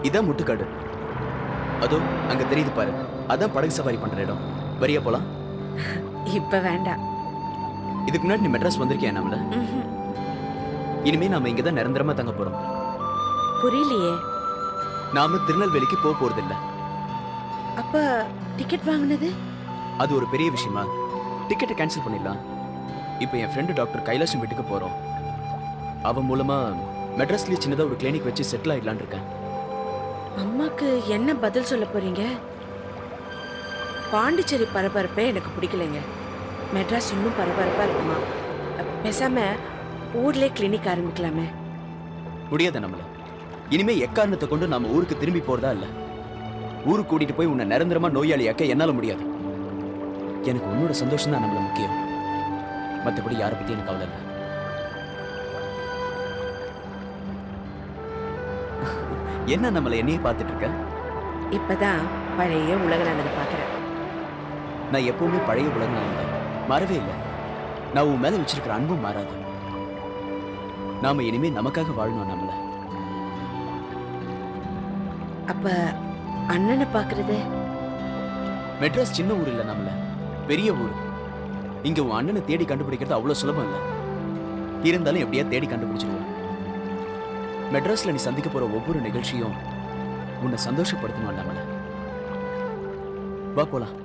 இதான் முட்டுக்காடு. அதோ அங்க தெரியுது பாரு, அதான் படகு சவாரி பண்ற இடம். வரியா போலாம்? இப்ப வேண்டாம். இதுக்கு முன்னாடி நீ மெட்ராஸ் வந்திருக்கியா நம்மள? ம்ஹும். இனிமே நாம இங்கதான் நிரந்தரமா தங்க போறோம். புரியலையே. நாம திருநெல்வேலிக்கு போக போறது இல்ல. அப்ப டிக்கெட் வாங்குனது? அது ஒரு பெரிய விஷயமா? டிக்கெட்டை கேன்சல் பண்ணிடலாம். இப்போ என் ஃப்ரெண்டு டாக்டர் கைலாஷம் வீட்டுக்கு போறோம். அவன் மூலமா மெட்ராஸ்லயே சின்னதா ஒரு கிளினிக் வச்சு செட்டில் ஆயிடலான்னு இருக்கேன். அம்மாக்கு என்ன பதில் சொல்ல போறீங்க? பாண்டிச்சேரி பரபரப்பே எனக்கு பிடிக்கலைங்க. மெட்ராஸ் இன்னும் பரபரப்பா இருக்குமா? பேசாம ஊர்லயே கிளினிக் ஆரம்பிக்கலாமே. முடியாத நம்மள. இனிமே எக்காரணத்தை கொண்டு நாம ஊருக்கு திரும்பி போறதா இல்ல. ஊருக்கு கூட்டிட்டு போய் உன்னை நிரந்தரமா நோயாளியாக்க என்னால முடியாது. எனக்கு உன்னோட சந்தோஷம் தான் நம்மள முக்கியம். மற்றபடி யாரை பத்தி எனக்கு கவலை இல்லை. என்ன நம்மள என்னையே பார்த்துட்டு இருக்க? இப்பதான் பழைய உலகநாதனை பாக்குறேன். நான் எப்பவுமே பழைய உலகநாதன் மாறவே இல்லை. நான் உன் மேல வச்சிருக்கிற அன்பும் மாறாது. நாம இனிமே நமக்காக வாழணும் நம்மள. அப்ப அண்ணனை பாக்குறது? மெட்ராஸ் சின்ன ஊர் இல்ல நம்மள, பெரிய ஊர். இங்க உன் அண்ணனை தேடி கண்டுபிடிக்கிறது அவ்வளவு சுலபம் இல்ல. இருந்தாலும் எப்படியா தேடி கண்டுபிடிச்சிருவோம். மெட்ராஸ்ல நீ சந்திக்க போற ஒவ்வொரு நிகழ்ச்சியும் உன்னை சந்தோஷப்படுத்தணும் நம்மள. வா போலாம்.